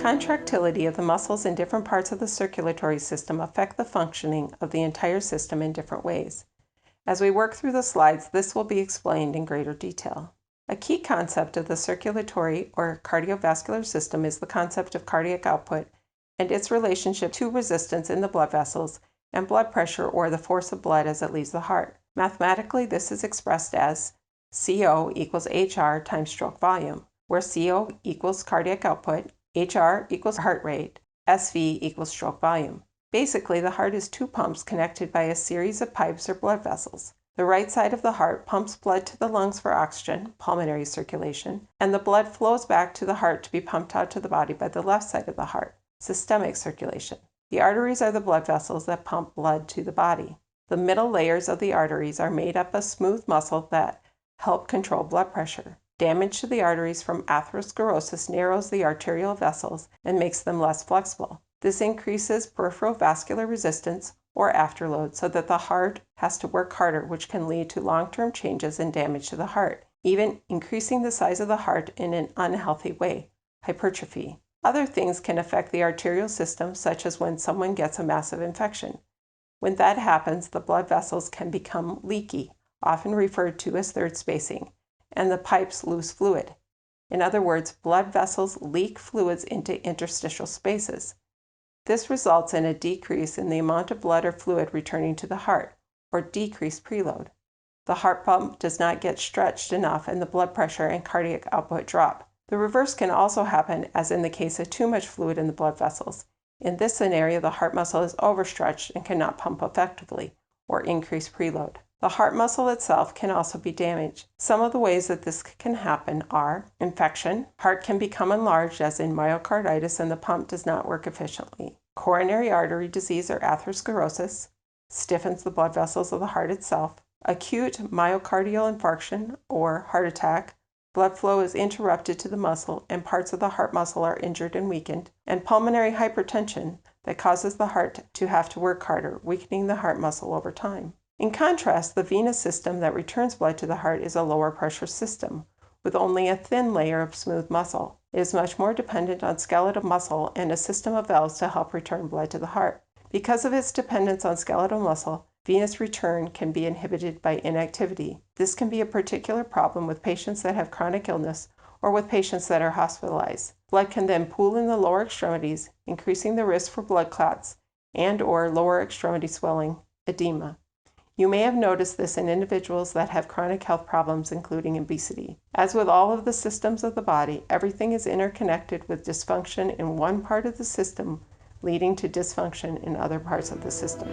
Contractility of the muscles in different parts of the circulatory system affect the functioning of the entire system in different ways. As we work through the slides, this will be explained in greater detail. A key concept of the circulatory or cardiovascular system is the concept of cardiac output and its relationship to resistance in the blood vessels and blood pressure, or the force of blood as it leaves the heart. Mathematically, this is expressed as CO equals HR times stroke volume, where CO equals cardiac output, HR equals heart rate, SV equals stroke volume. Basically, the heart is two pumps connected by a series of pipes or blood vessels. The right side of the heart pumps blood to the lungs for oxygen, pulmonary circulation, and the blood flows back to the heart to be pumped out to the body by the left side of the heart, systemic circulation. The arteries are the blood vessels that pump blood to the body. The middle layers of the arteries are made up of smooth muscle that help control blood pressure. Damage to the arteries from atherosclerosis narrows the arterial vessels and makes them less flexible. This increases peripheral vascular resistance, or afterload, so that the heart has to work harder, which can lead to long-term changes and damage to the heart, even increasing the size of the heart in an unhealthy way, hypertrophy. Other things can affect the arterial system, such as when someone gets a massive infection. When that happens, the blood vessels can become leaky, often referred to as third spacing, and the pipes lose fluid. In other words, blood vessels leak fluids into interstitial spaces. This results in a decrease in the amount of blood or fluid returning to the heart, or decreased preload. The heart pump does not get stretched enough, and the blood pressure and cardiac output drop. The reverse can also happen, as in the case of too much fluid in the blood vessels. In this scenario, the heart muscle is overstretched and cannot pump effectively, or increase preload. The heart muscle itself can also be damaged. Some of the ways that this can happen are infection. Heart can become enlarged, as in myocarditis, and the pump does not work efficiently. Coronary artery disease or atherosclerosis stiffens the blood vessels of the heart itself. Acute myocardial infarction or heart attack. Blood flow is interrupted to the muscle and parts of the heart muscle are injured and weakened. And pulmonary hypertension that causes the heart to have to work harder, weakening the heart muscle over time. In contrast, the venous system that returns blood to the heart is a lower pressure system, with only a thin layer of smooth muscle. It is much more dependent on skeletal muscle and a system of valves to help return blood to the heart. Because of its dependence on skeletal muscle, venous return can be inhibited by inactivity. This can be a particular problem with patients that have chronic illness or with patients that are hospitalized. Blood can then pool in the lower extremities, increasing the risk for blood clots and/or lower extremity swelling, edema. You may have noticed this in individuals that have chronic health problems, including obesity. As with all of the systems of the body, everything is interconnected, with dysfunction in one part of the system leading to dysfunction in other parts of the system.